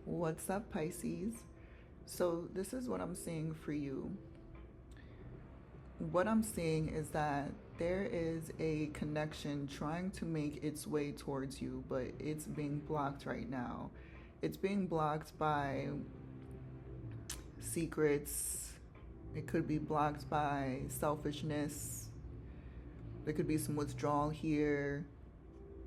What's up, Pisces? So this is what I'm seeing for you. What I'm seeing is that there is a connection trying to make its way towards you, but it's being blocked right now. It's being blocked by secrets. It could be blocked by selfishness. There could be some withdrawal here,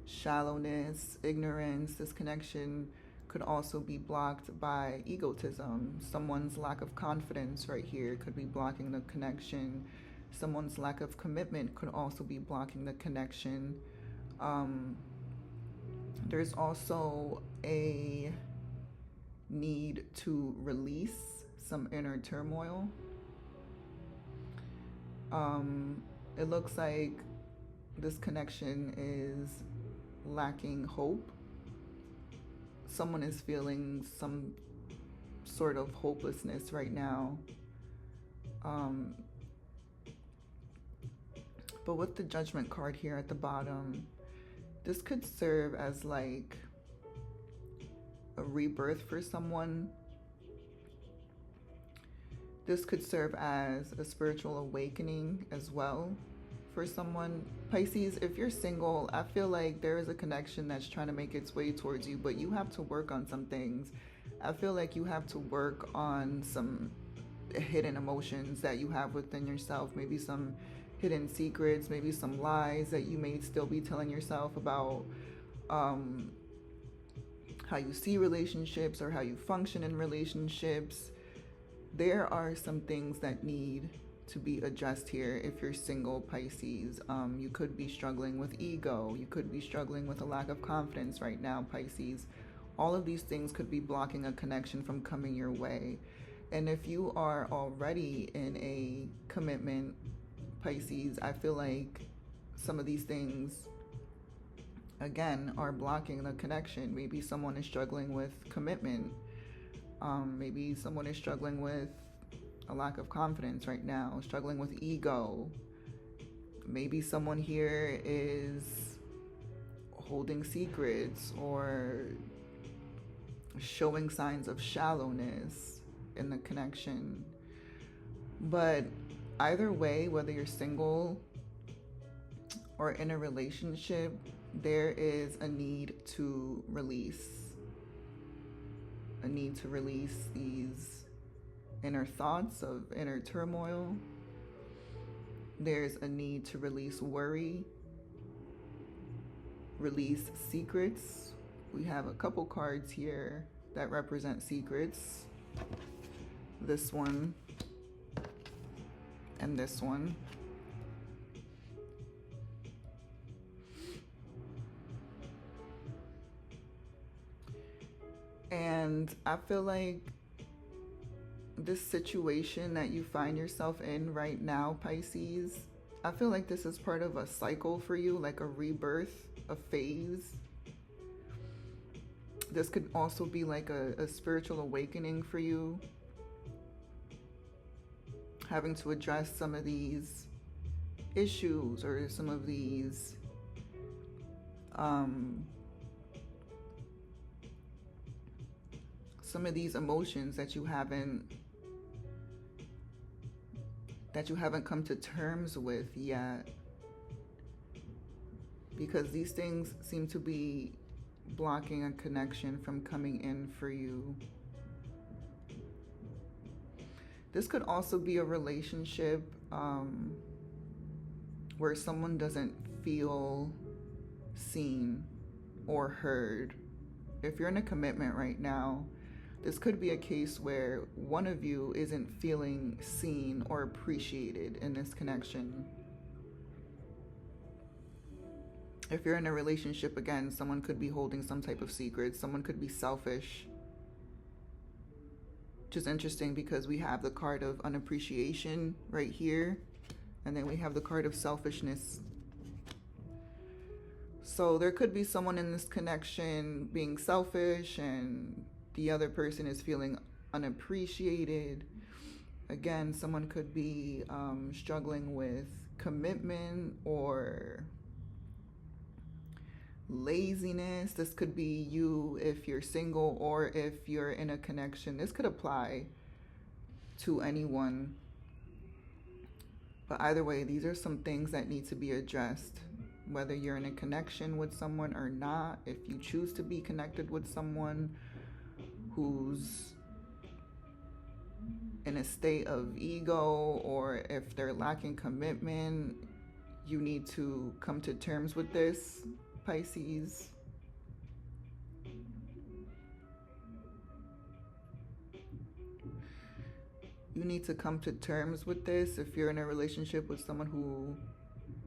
shallowness, ignorance. This connection could also be blocked by egotism. Someone's lack of confidence right here could be blocking the connection. Someone's lack of commitment could also be blocking the connection. There's also a need to release some inner turmoil. It looks like this connection is lacking hope. Someone is feeling some sort of hopelessness right now. But with the Judgment card here at the bottom, this could serve as like a rebirth for someone. This could serve as a spiritual awakening as well for someone. Pisces, if you're single, I feel like there is a connection that's trying to make its way towards you, but you have to work on some things. I feel like you have to work on some hidden emotions that you have within yourself, maybe some hidden secrets, maybe some lies that you may still be telling yourself about how you see relationships or how you function in relationships. There are some things that need to be addressed here if you're single, Pisces. You could be struggling with ego. You could be struggling with a lack of confidence right now, Pisces. All of these things could be blocking a connection from coming your way. And if you are already in a commitment, Pisces, I feel like some of these things, again, are blocking the connection. Maybe someone is struggling with commitment. Maybe someone is struggling with a lack of confidence right now, struggling with ego. Maybe someone here is holding secrets or showing signs of shallowness in the connection. But either way, whether you're single or in a relationship, there is a need to release. A need to release these inner thoughts of inner turmoil. There's a need to release worry, release secrets. We have a couple cards here that represent secrets. This one and this one. And I feel like this situation that you find yourself in right now, Pisces, I feel like this is part of a cycle for you, like a rebirth, a phase. This could also be like a spiritual awakening for you, having to address some of these issues or some of these emotions that you haven't come to terms with yet, because these things seem to be blocking a connection from coming in for you. This could also be a relationship where someone doesn't feel seen or heard. If you're in a commitment right now, this could be a case where one of you isn't feeling seen or appreciated in this connection. If you're in a relationship, again, someone could be holding some type of secret. Someone could be selfish. Which is interesting because we have the card of unappreciation right here. And then we have the card of selfishness. So there could be someone in this connection being selfish and the other person is feeling unappreciated. Again, someone could be struggling with commitment or laziness. This could be you if you're single or if you're in a connection. This could apply to anyone. But either way, these are some things that need to be addressed. Whether you're in a connection with someone or not, if you choose to be connected with someone who's in a state of ego, or if they're lacking commitment, you need to come to terms with this, Pisces. You need to come to terms with this if you're in a relationship with someone who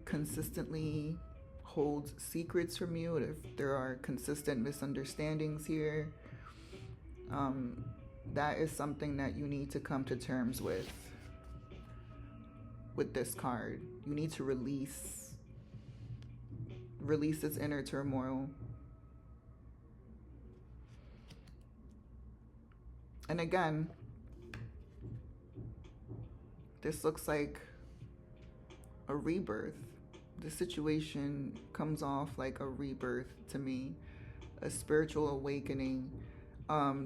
consistently holds secrets from you, if there are consistent misunderstandings here. That is something that you need to come to terms with this card. You need to release this inner turmoil. And again, this looks like a rebirth. The situation comes off like a rebirth to me, a spiritual awakening.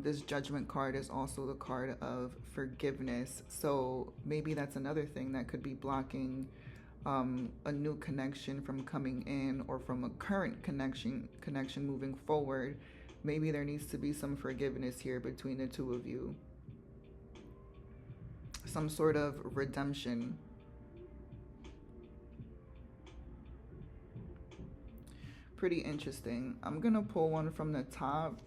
This Judgment card is also the card of forgiveness. So maybe that's another thing that could be blocking a new connection from coming in, or from a current connection moving forward. Maybe there needs to be some forgiveness here between the two of you. Some sort of redemption. Pretty interesting. I'm gonna pull one from the top.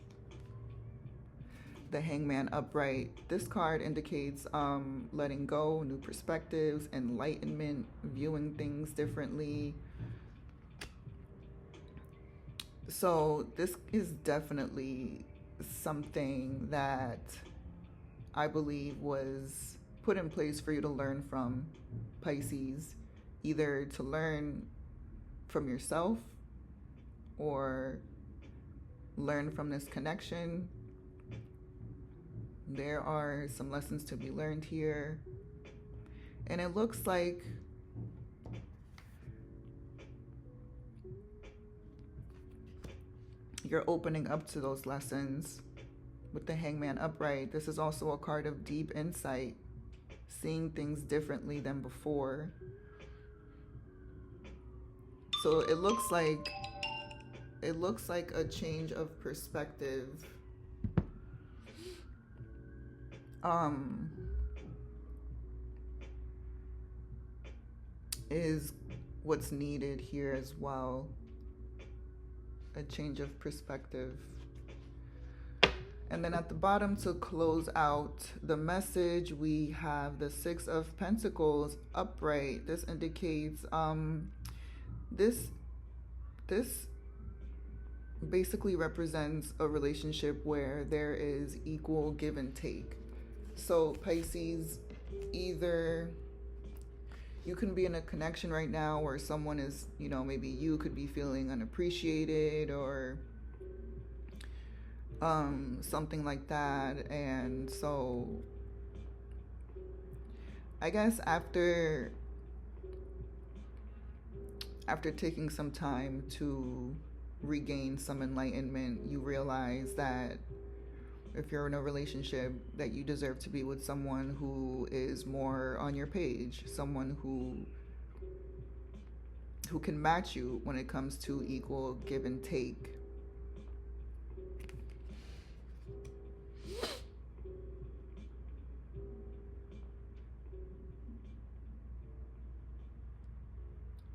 The Hangman upright. This card indicates letting go, new perspectives, enlightenment, viewing things differently. So this is definitely something that I believe was put in place for you to learn from, Pisces. Either to learn from yourself or learn from this connection. There are some lessons to be learned here. And it looks like you're opening up to those lessons with the Hangman upright. This is also a card of deep insight, seeing things differently than before. So it looks like a change of perspective. Is what's needed here as well. A change of perspective. And then at the bottom, to close out the message, we have the Six of Pentacles upright. This indicates this basically represents a relationship where there is equal give and take. So Pisces, either you can be in a connection right now where someone is, maybe you could be feeling unappreciated or something like that. And so I guess after taking some time to regain some enlightenment, you realize that if you're in a relationship, that you deserve to be with someone who is more on your page, someone who can match you when it comes to equal give and take.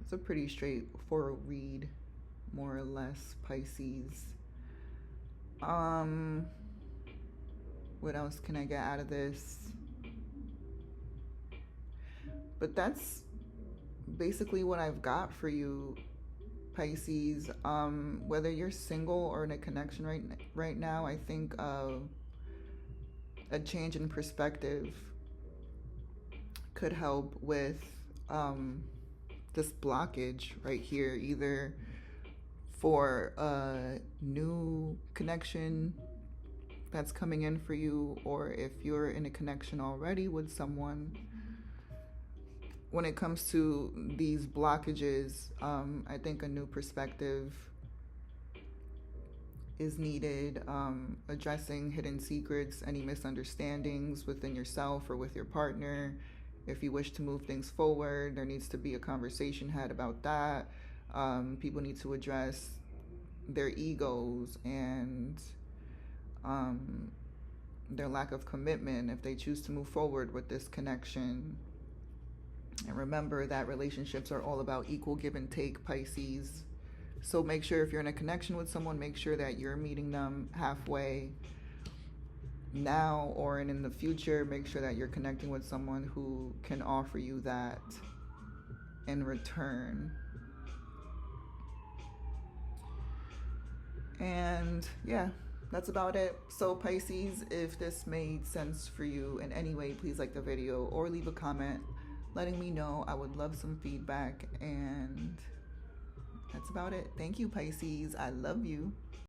It's a pretty straightforward read, more or less, Pisces. What else can I get out of this? But that's basically what I've got for you, Pisces. Whether you're single or in a connection right now, I think a change in perspective could help with this blockage right here, either for a new connection that's coming in for you, or if you're in a connection already with someone. When it comes to these blockages, I think a new perspective is needed, addressing hidden secrets, any misunderstandings within yourself or with your partner. If you wish to move things forward, there needs to be a conversation had about that. People need to address their egos and their lack of commitment if they choose to move forward with this connection. And remember that relationships are all about equal give and take, Pisces. So make sure if you're in a connection with someone, make sure that you're meeting them halfway now or in the future. Make sure that you're connecting with someone who can offer you that in return. And yeah, that's about it. So Pisces, if this made sense for you in any way, please like the video or leave a comment letting me know. I would love some feedback. And that's about it. Thank you, Pisces. I love you.